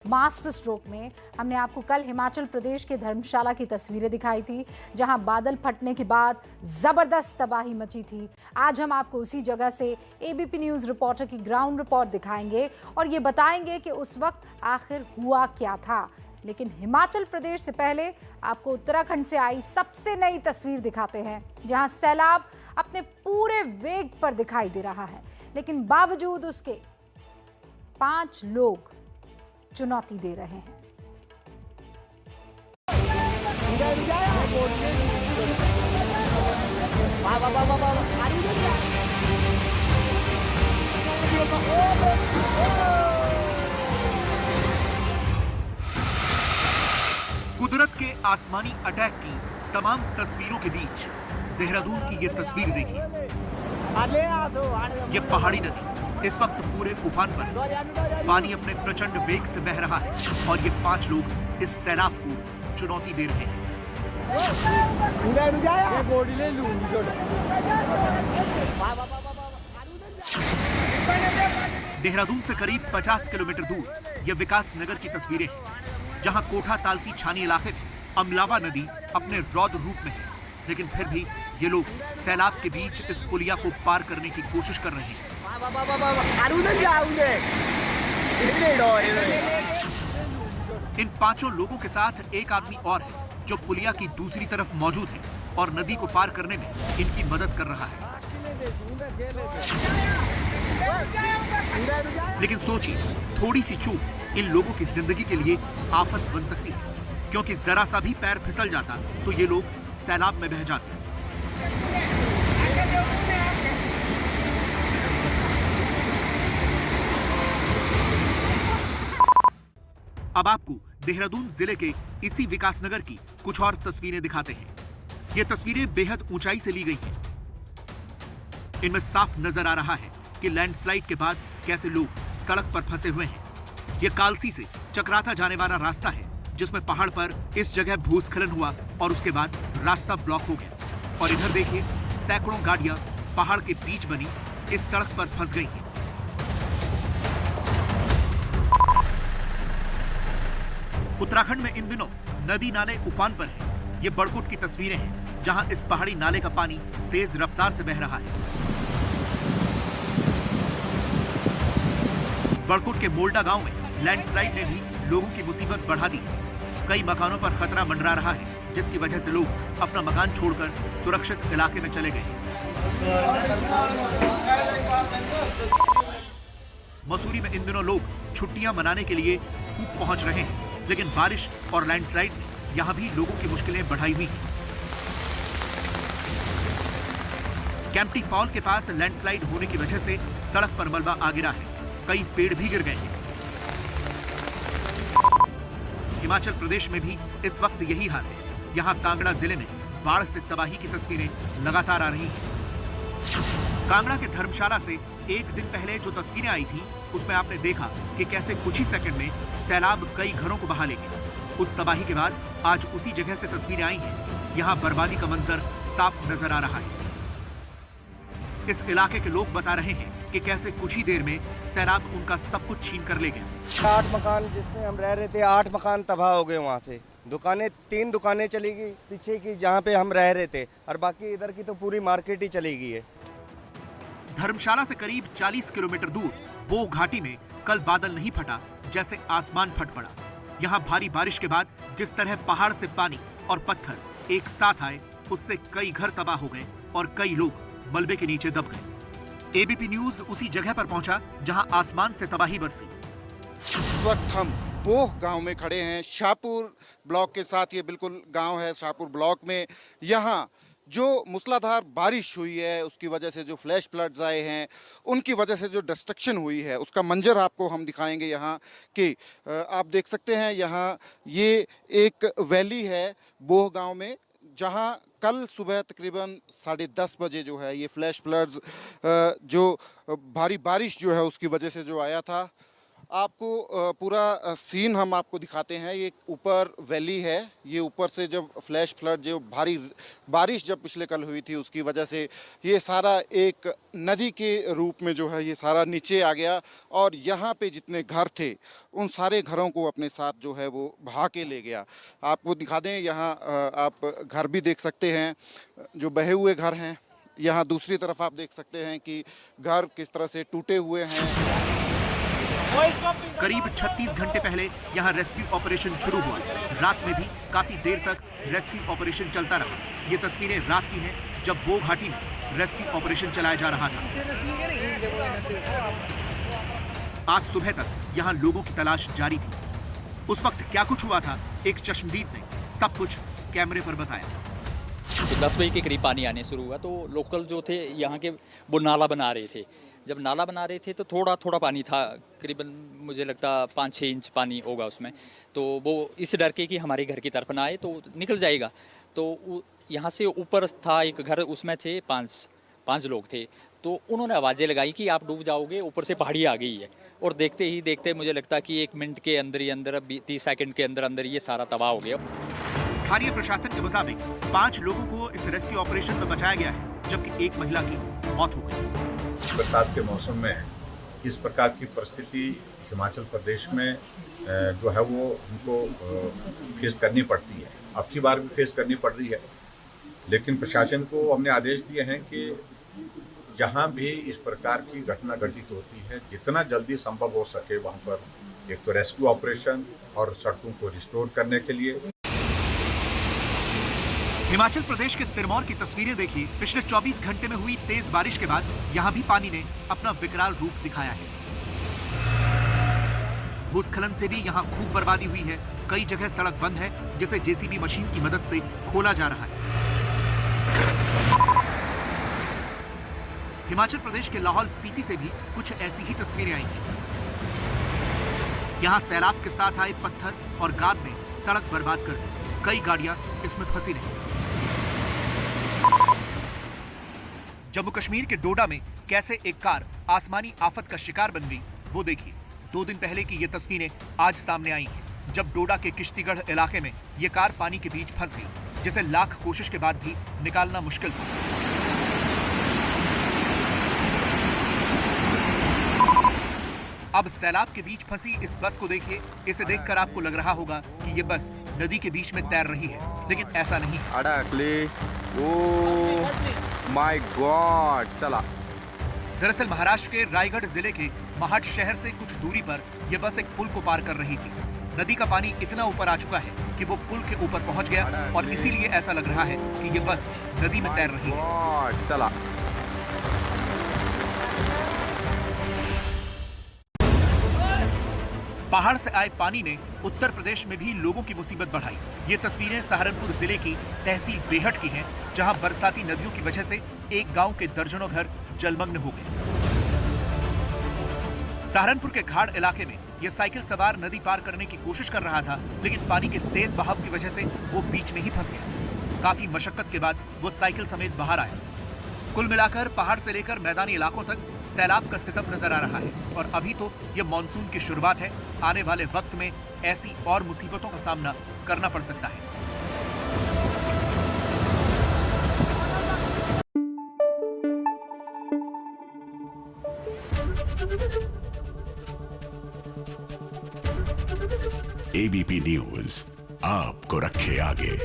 Master stroke में। हमने आपको कल हिमाचल प्रदेश के धर्मशाला की तस्वीरें दिखाई थी, जहां बादल फटने के बाद जबरदस्त तबाही मची थी। आज हम आपको उसी जगह से एबीपी न्यूज रिपोर्टर की ग्राउंड रिपोर्ट दिखाएंगे और ये बताएंगे कि उस वक्त आखिर हुआ क्या था। लेकिन हिमाचल प्रदेश से पहले आपको उत्तराखंड से आई सबसे नई तस्वीर दिखाते हैं, जहां सैलाब अपने पूरे वेग पर दिखाई दे रहा है, लेकिन बावजूद उसके 5 लोग चुनौती दे रहे हैं। कुदरत के आसमानी अटैक की तमाम तस्वीरों के बीच देहरादून की ये तस्वीर देखिए। ये पहाड़ी नदी इस वक्त पूरे उफान पर है। पानी अपने प्रचंड वेग से बह रहा है और ये 5 लोग इस सैलाब को चुनौती दे रहे हैं। देहरादून से करीब 50 किलोमीटर दूर ये विकास नगर की तस्वीरें हैं, जहां कोठा तालसी छानी इलाके में अमलावा नदी अपने रौद्र रूप में है, लेकिन फिर भी ये लोग सैलाब के बीच इस पुलिया को पार करने की कोशिश कर रहे हैं। इन 5 लोगों के साथ एक आदमी और है जो पुलिया की दूसरी तरफ मौजूद है और नदी को पार करने में इनकी मदद कर रहा है। लेकिन सोचिए, थोड़ी सी चूक इन लोगों की जिंदगी के लिए आफत बन सकती है, क्योंकि जरा सा भी पैर फिसल जाता तो ये लोग सैलाब में बह जाते। अब आपको देहरादून जिले के इसी विकासनगर की कुछ और तस्वीरें दिखाते हैं। ये तस्वीरें बेहद ऊंचाई से ली गई हैं। इनमें साफ नजर आ रहा है कि लैंडस्लाइड के बाद कैसे लोग सड़क पर फंसे हुए हैं। यह कालसी से चक्राता जाने वाला रास्ता है, जिसमें पहाड़ पर इस जगह भूस्खलन हुआ और उसके बाद रास्ता ब्लॉक हो गया। और इधर देखिए, सैकड़ों गाड़ियां पहाड़ के बीच बनी इस सड़क पर फंस गई हैं। उत्तराखंड में इन दिनों नदी नाले उफान पर है। ये बड़कोट की तस्वीरें हैं, जहां इस पहाड़ी नाले का पानी तेज रफ्तार से बह रहा है। बड़कोट के मोल्डा गांव में लैंडस्लाइड ने भी लोगों की मुसीबत बढ़ा दी। कई मकानों पर खतरा मंडरा रहा है, जिसकी वजह से लोग अपना मकान छोड़कर सुरक्षित इलाके में चले गए। मसूरी में इन दिनों लोग छुट्टियां मनाने के लिए खूब पहुंच रहे हैं, लेकिन बारिश और लैंडस्लाइड ने यहां भी लोगों की मुश्किलें बढ़ाई हुई हैं। कैंपटी फॉल के पास लैंडस्लाइड होने की वजह से सड़क पर मलबा आ गिरा है। कई पेड़ भी गिर गए हैं। हिमाचल प्रदेश में भी इस वक्त यही हाल है। यहां कांगड़ा जिले में बाढ़ से तबाही की तस्वीरें लगातार आ रही हैं। कांगड़ा के धर्मशाला से एक दिन पहले जो तस्वीरें आई थी, उसमें आपने देखा कि कैसे कुछ ही सेकंड में सैलाब कई घरों को बहा ले गया। उस तबाही के बाद आज उसी जगह से तस्वीरें आई हैं। यहाँ बर्बादी का मंजर साफ नजर आ रहा है। इस इलाके के लोग बता रहे हैं कि कैसे कुछ ही देर में सैलाब उनका सब कुछ छीन कर ले गया। 8 मकान जिसमें हम रह रहे थे, 8 मकान तबाह हो गए। वहाँ से दुकानें 3 दुकानें चली गई पीछे की, जहाँ पे हम रह रहे थे, और बाकी इधर की तो पूरी मार्केट ही चली गई है। धर्मशाला से करीब 40 किलोमीटर दूर बोह घाटी में कल बादल नहीं फटा, जैसे आसमान फट पड़ा। यहाँ भारी बारिश के बाद जिस तरह पहाड़ से पानी और पत्थर एक साथ आए, उससे कई घर तबाह हो गए और कई लोग मलबे के नीचे दब गए। एबीपी न्यूज उसी जगह पर पहुंचा जहां आसमान से तबाही बरसी। इस वक्त हम बोह गांव में खड़े हैं। शाहपुर ब्लॉक के साथ ये बिल्कुल गांव है। शाहपुर ब्लॉक में यहाँ जो मूसलाधार बारिश हुई है, उसकी वजह से जो फ्लैश फ्लड्स आए हैं, उनकी वजह से जो डिस्ट्रक्शन हुई है, उसका मंजर आपको हम दिखाएंगे। यहाँ कि आप देख सकते हैं, यहाँ ये एक वैली है बोह गांव में, जहां कल सुबह तकरीबन 10:30 बजे जो है ये फ्लैश फ्लड्स, जो भारी बारिश जो है उसकी वजह से जो आया था। आपको पूरा सीन हम आपको दिखाते हैं। ये ऊपर वैली है, ये ऊपर से जब फ्लैश फ्लड जो भारी बारिश जब पिछले कल हुई थी उसकी वजह से ये सारा एक नदी के रूप में जो है ये सारा नीचे आ गया और यहाँ पे जितने घर थे उन सारे घरों को अपने साथ जो है वो बहा के ले गया। आपको दिखा दें, यहाँ आप घर भी देख सकते हैं जो बहे हुए घर हैं। यहाँ दूसरी तरफ आप देख सकते हैं कि घर किस तरह से टूटे हुए हैं। करीब 36 घंटे पहले यहाँ रेस्क्यू ऑपरेशन शुरू हुआ। रात में भी काफी देर तक रेस्क्यू ऑपरेशन चलता रहा। ये तस्वीरें रात की हैं जब बो घाटी में रेस्क्यू ऑपरेशन चलाया जा रहा था। आज सुबह तक यहाँ लोगों की तलाश जारी थी। उस वक्त क्या कुछ हुआ था, एक चश्मदीद ने सब कुछ कैमरे पर बताया। तो 10 बजे के करीब पानी आने शुरू हुआ तो लोकल जो थे यहाँ के वो नाला बना रहे थे। जब नाला बना रहे थे तो थोड़ा थोड़ा पानी था, करीबन मुझे लगता 5-6 इंच पानी होगा उसमें। तो वो इस डर के कि हमारे घर की तरफ ना आए तो निकल जाएगा। तो यहाँ से ऊपर था एक घर, उसमें थे पाँच लोग थे। तो उन्होंने आवाज़ें लगाई कि आप डूब जाओगे, ऊपर से पहाड़ी आ गई है। और देखते ही देखते मुझे लगता कि 1 मिनट के अंदर ही अंदर 30 सेकंड के अंदर अंदर ये सारा तबाह हो गया। स्थानीय प्रशासन के मुताबिक 5 लोगों को इस रेस्क्यू ऑपरेशन में बचाया गया है, जबकि एक महिला की मौत हो गई। बरसात के मौसम में इस प्रकार की परिस्थिति हिमाचल प्रदेश में जो है वो उनको फेस करनी पड़ती है। अब की बार भी फेस करनी पड़ रही है, लेकिन प्रशासन को हमने आदेश दिए हैं कि जहां भी इस प्रकार की घटना घटित होती है, जितना जल्दी संभव हो सके वहां पर एक तो रेस्क्यू ऑपरेशन और सड़कों को रिस्टोर करने के लिए। हिमाचल प्रदेश के सिरमौर की तस्वीरें देखिए। पिछले 24 घंटे में हुई तेज बारिश के बाद यहाँ भी पानी ने अपना विकराल रूप दिखाया है। भूस्खलन से भी यहाँ खूब बर्बादी हुई है। कई जगह सड़क बंद है, जिसे जेसीबी मशीन की मदद से खोला जा रहा है। हिमाचल प्रदेश के लाहौल स्पीति से भी कुछ ऐसी ही तस्वीरें आई हैं। यहाँ सैलाब के साथ आए पत्थर और गाद ने सड़क बर्बाद कर दी। कई गाड़ियां इसमें फंसी रही। जम्मू कश्मीर के डोडा में कैसे एक कार आसमानी आफत का शिकार बन गई, वो देखिए। 2 दिन पहले की ये तस्वीरें आज सामने आई हैं, जब डोडा के किश्तीगढ़ इलाके में ये कार पानी के बीच फंस गई, जिसे लाख कोशिश के बाद भी निकालना मुश्किल था। अब सैलाब के बीच फंसी इस बस को देखिए। इसे देखकर आपको लग रहा होगा कि ये बस नदी के बीच में तैर रही है, लेकिन ऐसा नहीं। माय गॉड, चला। दरअसल महाराष्ट्र के रायगढ़ जिले के महाड शहर से कुछ दूरी पर यह बस एक पुल को पार कर रही थी। नदी का पानी इतना ऊपर आ चुका है कि वो पुल के ऊपर पहुंच गया और इसीलिए ऐसा लग रहा है कि ये बस नदी में तैर रही है। चला। पहाड़ से आए पानी ने उत्तर प्रदेश में भी लोगों की मुसीबत बढ़ाई। ये तस्वीरें सहारनपुर जिले की तहसील बेहट की हैं, जहां बरसाती नदियों की वजह से एक गांव के दर्जनों घर जलमग्न हो गए। सहारनपुर के खाड़ इलाके में यह साइकिल सवार नदी पार करने की कोशिश कर रहा था, लेकिन पानी के तेज बहाव की वजह से वो बीच में ही फंस गया। काफी मशक्कत के बाद वो साइकिल समेत बाहर आया। कुल मिलाकर पहाड़ से लेकर मैदानी इलाकों तक सैलाब का सितम नजर आ रहा है। और अभी तो ये मानसून की शुरुआत है। आने वाले वक्त में ऐसी और मुसीबतों का सामना करना पड़ सकता है। एबीपी न्यूज आपको रखे आगे।